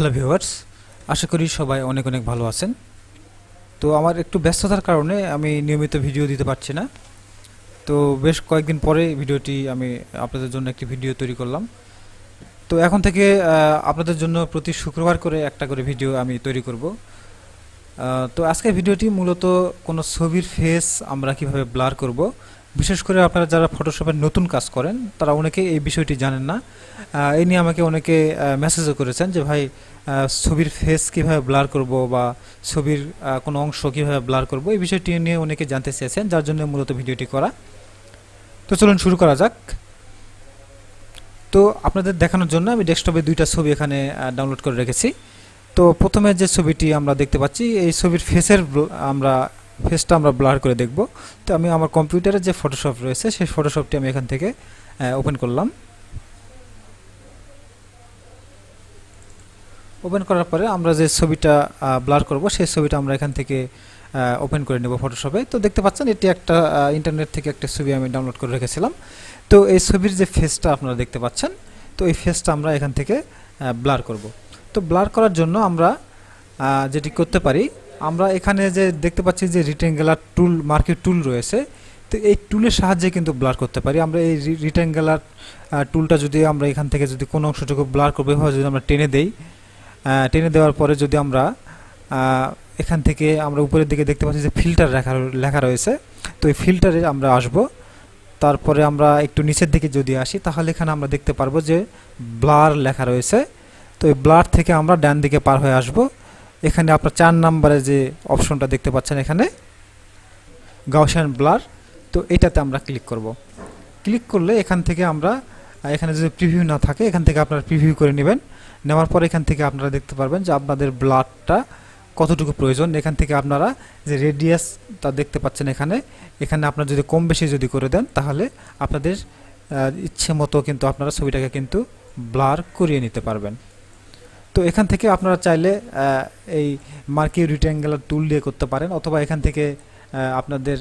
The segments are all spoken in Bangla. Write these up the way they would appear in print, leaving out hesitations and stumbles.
হ্যালো ভিউয়ার্স, আশা করি সবাই অনেক অনেক ভালো আছেন। তো আমার একটু ব্যস্ততার কারণে আমি নিয়মিত ভিডিও দিতে পারছি না। তো বেশ কয়েকদিন পরে ভিডিওটি আমি আপনাদের জন্য একটি ভিডিও তৈরি করলাম। তো এখন থেকে আপনাদের জন্য প্রতি শুক্রবার করে একটা করে ভিডিও আমি তৈরি করব। তো আজকের ভিডিওটি মূলত কোনো ছবির ফেস আমরা কিভাবে ব্লার করব, বিশেষ করে আপনারা যারা ফটোশপের নতুন কাজ করেন তারা অনেকে এই বিষয়টি জানেন না। এই নিয়ে আমাকে অনেকে মেসেজও করেছেন যে ভাই, ছবির ফেস কিভাবে ব্লার করব বা ছবির কোনো অংশ কিভাবে ব্লার করব, এই বিষয়টি নিয়ে অনেকে জানতে চেয়েছেন, যার জন্য মূলত ভিডিওটি করা। তো চলুন শুরু করা যাক। তো আপনাদের দেখানোর জন্য আমি ডেস্কটপে দুইটা ছবি এখানে ডাউনলোড করে রেখেছি। তো প্রথমে যে ছবিটি আমরা দেখতে পাচ্ছি, এই ছবির ফেসটা আমরা ব্লার করে দেখব। তো আমি আমার কম্পিউটারে যে ফটোশপ রয়েছে সেই ফটোশপটি আমি এখান থেকে ওপেন করলাম। ওপেন করার পরে আমরা যে ছবিটা ব্লার করব সেই ছবিটা আমরা এখান থেকে ওপেন করে নেব ফটোশপে। তো দেখতে পাচ্ছেন এটি একটা ইন্টারনেট থেকে একটা ছবি আমি ডাউনলোড করে রেখেছিলাম। তো এই ছবির যে ফেসটা আপনারা দেখতে পাচ্ছেন, তো এই ফেসটা আমরা এখান থেকে ব্লার করব। তো ব্লার করার জন্য আমরা যেটি করতে পারি, আমরা এখানে যে দেখতে পাচ্ছি যে রেক্ট্যাঙ্গুলার টুল, মার্কিং টুল রয়েছে, তো এই টুলের সাহায্যে কিন্তু ব্লার করতে পারি। আমরা এই রেক্ট্যাঙ্গুলার টুলটা যদি আমরা এখান থেকে যদি কোনো অংশটুকু ব্লার করবো, এভাবে যদি আমরা টেনে দেই, টেনে দেওয়ার পরে যদি আমরা এখান থেকে আমরা উপরের দিকে দেখতে পাচ্ছি যে ফিল্টার লেখা রয়েছে, তো এই ফিল্টারে আমরা আসব। তারপরে আমরা একটু নিচের দিকে যদি আসি, তাহলে এখানে আমরা দেখতে পারবো যে ব্লার লেখা রয়েছে। তো এই ব্লার থেকে আমরা ডান দিকে পার হয়ে আসব। এখানে আপনার 4 নম্বরে যে অপশনটা দেখতে পাচ্ছেন এখানে গাউসিয়ান ব্লার, তো এটাতে আমরা ক্লিক করব। ক্লিক করলে এখান থেকে আমরা, এখানে যদি প্রিভিউ না থাকে এখান থেকে আপনারা প্রিভিউ করে নেবেন। নেওয়ার পর এখান থেকে আপনারা দেখতে পারবেন যে আপনাদের ব্লারটা কতটুকু প্রয়োজন। এখান থেকে আপনারা যে রেডিয়াসটা দেখতে পাচ্ছেন এখানে, এখানে আপনারা যদি কম বেশি যদি করে দেন, তাহলে আপনাদের ইচ্ছে মতো কিন্তু আপনারা ছবিটাকে কিন্তু ব্লার করিয়ে নিতে পারবেন। তো এখান থেকে আপনারা চাইলে এই মার্কিং রেক্ট্যাঙ্গুলার টুল দিয়ে করতে পারেন, অথবা এখান থেকে আপনাদের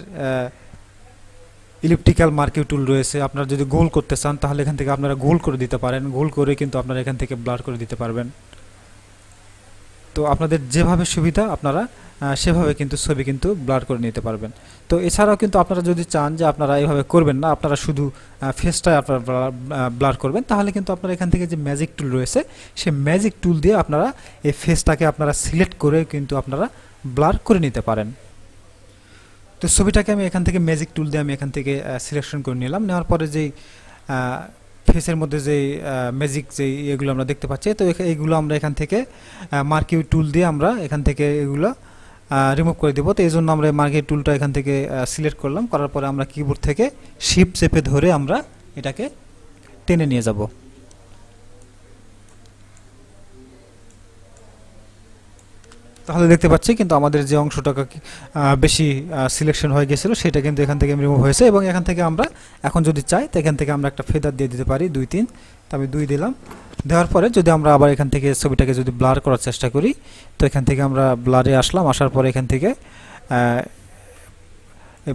ইলিপ্টিক্যাল মার্কিং টুল রয়েছে। আপনারা যদি গোল করতে চান তাহলে এখান থেকে আপনারা গোল করে দিতে পারেন, গোল করে কিন্তু আপনারা এখান থেকে ব্লার করে দিতে পারবেন। তো আপনাদের যেভাবে সুবিধা আপনারা সেভাবে কিন্তু ছবি কিন্তু ব্লার করে নিতে পারবেন। তো এছাড়াও কিন্তু আপনারা যদি চান যে আপনারা এইভাবে করবেন না, আপনারা শুধু ফেসটাই আপনারা ব্লার করবেন, তাহলে কিন্তু আপনারা এখান থেকে যে ম্যাজিক টুল রয়েছে সেই ম্যাজিক টুল দিয়ে আপনারা এই ফেসটাকে আপনারা সিলেক্ট করে কিন্তু আপনারা ব্লার করে নিতে পারেন। তো ছবিটাকে আমি এখান থেকে ম্যাজিক টুল দিয়ে আমি এখান থেকে সিলেকশন করে নিলাম। নেওয়ার পরে যেই ফেসের মধ্যে যেই ম্যাজিক যেই এগুলো আমরা দেখতে পাচ্ছি, তো এইগুলো আমরা এখান থেকে মার্কিং টুল দিয়ে আমরা এখান থেকে এগুলো রিমুভ করে দেবো। তো এই জন্য আমরা মার্কিং টুলটা এখান থেকে সিলেক্ট করলাম। করার পরে আমরা কিবোর্ড থেকে শিফট চেপে ধরে আমরা এটাকে টেনে নিয়ে যাব। তাহলে দেখতে পাচ্ছি কিন্তু আমাদের যে অংশটা বেশি সিলেকশন হয়ে গেছিলো সেটা কিন্তু এখান থেকে রিমুভ হয়েছে। এবং এখান থেকে আমরা এখন যদি চাই তো এখান থেকে আমরা একটা ফেদার দিয়ে দিতে পারি 2-3। তো আমি 2 দিলাম। দেওয়ার পরে যদি আমরা আবার এখান থেকে ছবিটাকে যদি ব্লার করার চেষ্টা করি, তো এখান থেকে আমরা ব্লারে আসলাম। আসার পরে এখান থেকে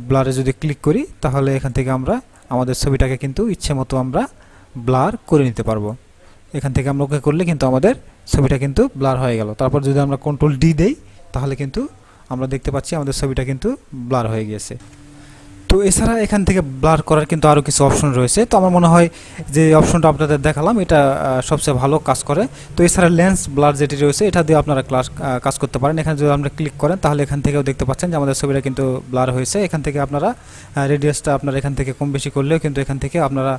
ব্লারে যদি ক্লিক করি, তাহলে এখান থেকে আমরা আমাদের ছবিটাকে কিন্তু ইচ্ছে মতো আমরা ব্লার করে নিতে পারবো। এখান থেকে আমরা ওকে করলে কিন্তু আমাদের ছবিটা কিন্তু ব্লার হয়ে গেল। তারপর যদি আমরা কন্ট্রোল ডি দেই, তাহলে কিন্তু আমরা দেখতে পাচ্ছি আমাদের ছবিটা কিন্তু ব্লার হয়ে গিয়েছে। তো এছাড়া এখান থেকে ব্লার করার কিন্তু আরও কিছু অপশন রয়েছে। তো আমার মনে হয় যে অপশনটা আপনাদের দেখালাম এটা সবচেয়ে ভালো কাজ করে। তো এছাড়া লেন্স ব্লার যেটি রয়েছে এটা দিয়ে আপনারা কাজ করতে পারেন। এখানে যদি আমরা ক্লিক করেন তাহলে এখান থেকেও দেখতে পাচ্ছেন যে আমাদের ছবিটা কিন্তু ব্লার হয়েছে। এখান থেকে আপনারা রেডিয়াসটা আপনারা এখান থেকে কম বেশি করলেও কিন্তু এখান থেকে আপনারা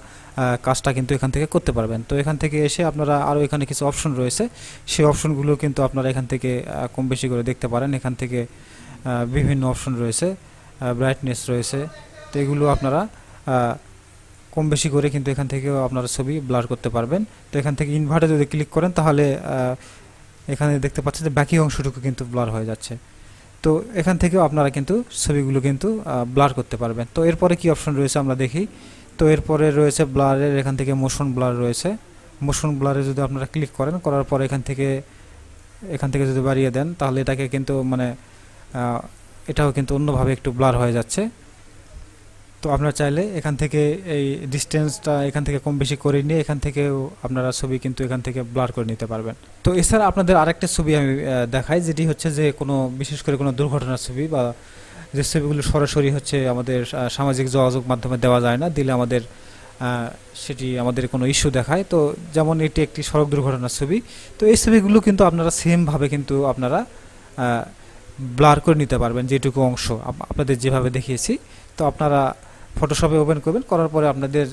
কাজটা কিন্তু এখান থেকে করতে পারবেন। তো এখান থেকে এসে আপনারা আরও এখানে কিছু অপশন রয়েছে, সেই অপশনগুলো কিন্তু আপনারা এখান থেকে কম বেশি করে দেখতে পারেন। এখান থেকে বিভিন্ন অপশন রয়েছে, ব্রাইটনেস রয়েছে, তো এগুলো আপনারা কম বেশি করে কিন্তু এখান থেকেও আপনারা ছবি ব্লার করতে পারবেন। তো এখান থেকে ইনভার্টে যদি ক্লিক করেন তাহলে এখানে দেখতে পাচ্ছেন যে বাকি অংশটুকু কিন্তু ব্লার হয়ে যাচ্ছে। তো এখান থেকেও আপনারা কিন্তু ছবিগুলো কিন্তু ব্লার করতে পারবেন। তো এরপরে কি অপশন রয়েছে আমরা দেখি। তো এরপরে রয়েছে ব্লারের, এখান থেকে মোশন ব্লার রয়েছে। মোশন ব্লারে যদি আপনারা ক্লিক করেন, করার পর এখান থেকে যদি বাড়িয়ে দেন, তাহলে এটাকে কিন্তু মানে এটাও কিন্তু অন্যভাবে একটু ব্লার হয়ে যাচ্ছে। তো আপনারা চাইলে এখান থেকে এই ডিস্টেন্সটা এখান থেকে কম বেশি করে নিয়ে এখান থেকেও আপনারা ছবি কিন্তু এখান থেকে ব্লার করে নিতে পারবেন। তো এছাড়া আপনাদের আরেকটা ছবি আমি দেখাই, যেটি হচ্ছে যে কোনো বিশেষ করে কোনো দুর্ঘটনার ছবি বা যে ছবিগুলো সরাসরি হচ্ছে আমাদের সামাজিক যোগাযোগ মাধ্যমে দেওয়া যায় না, দিলে আমাদের সেটি আমাদের কোনো ইস্যু দেখায়। তো যেমন এটি একটি সড়ক দুর্ঘটনার ছবি, তো এই ছবিগুলো কিন্তু আপনারা সেমভাবে কিন্তু আপনারা ব্লার করে নিতে পারবেন যেটুকু অংশ আপনাদের যেভাবে দেখিয়েছি। তো আপনারা ফটোশপে ওপেন করবেন, করার পরে আপনাদের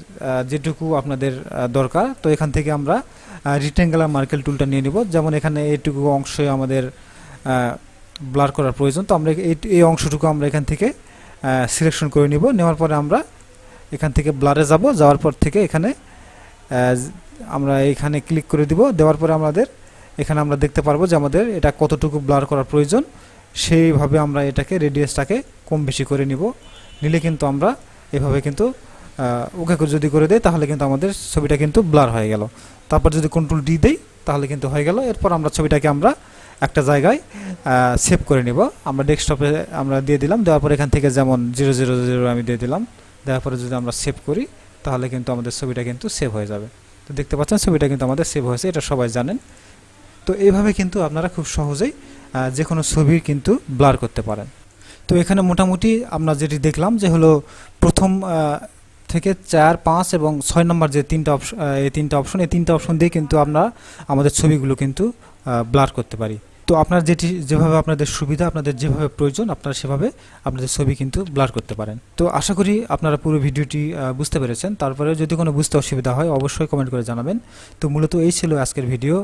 যেটুকু আপনাদের দরকার, তো এখান থেকে আমরা রেক্ট্যাঙ্গুলার মার্কেল টুলটা নিয়ে নিব। যেমন এখানে এইটুকু অংশে আমাদের ব্লার করার প্রয়োজন, তো আমরা এই অংশটুকু আমরা এখান থেকে সিলেকশন করে নিব। নেওয়ার পরে আমরা এখান থেকে ব্লারে যাব, যাওয়ার পর থেকে এখানে আমরা এখানে ক্লিক করে দিব। দেওয়ার পরে আমাদের এখানে আমরা দেখতে পারবো যে আমাদের এটা কতটুকু ব্লার করার প্রয়োজন, সেইভাবে আমরা এটাকে রেডিয়াসটাকে কম বেশি করে নিব। নিলে কিন্তু আমরা এভাবে কিন্তু ওকে যদি করে দেই তাহলে কিন্তু আমাদের ছবিটা কিন্তু ব্লার হয়ে গেল। তারপর যদি কন্ট্রোল ডি দেই তাহলে কিন্তু হয়ে গেল। এরপর আমরা ছবিটাকে আমরা একটা জায়গায় সেভ করে নিব। আমরা ডেস্কটপে আমরা দিয়ে দিলাম, দেওয়ার পর এখান থেকে যেমন 000 আমি দিয়ে দিলাম। দেওয়ার পরে যদি আমরা সেভ করি তাহলে কিন্তু আমাদের ছবিটা কিন্তু সেভ হয়ে যাবে। তো দেখতে পাচ্ছেন ছবিটা কিন্তু আমাদের সেভ হয়েছে, এটা সবাই জানেন। তো এইভাবে কিন্তু আপনারা খুব সহজেই যে কোনো ছবির কিন্তু ব্লার করতে পারেন। তো এখানে মোটামুটি আমরা যেটি দেখলাম যে হলো প্রথম থেকে 4, 5 এবং 6 নম্বর যে এই তিনটা অপশন দিয়ে কিন্তু আমরা আমাদের ছবিগুলো কিন্তু ব্লার করতে পারি। তো আপনার যেভাবে আপনাদের সুবিধা, আপনাদের যেভাবে প্রয়োজন, আপনারা সেভাবে আপনাদের ছবি কিন্তু ব্লার করতে পারেন। তো আশা করি আপনারা পুরো ভিডিওটি বুঝতে পেরেছেন। তারপরে যদি কোনো বুঝতে অসুবিধা হয় অবশ্যই কমেন্ট করে জানাবেন। তো মূলত এই ছিল আজকের ভিডিও।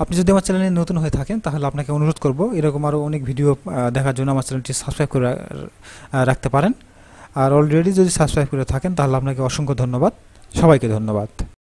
আপনি যদি আমার চ্যানেলে নতুন হয়ে থাকেন তাহলে আপনাকে অনুরোধ করব এরকম আরও অনেক ভিডিও দেখার জন্য আমার চ্যানেলটি সাবস্ক্রাইব করে রাখতে পারেন। আর অলরেডি যদি সাবস্ক্রাইব করে থাকেন তাহলে আপনাকে অসংখ্য ধন্যবাদ। সবাইকে ধন্যবাদ।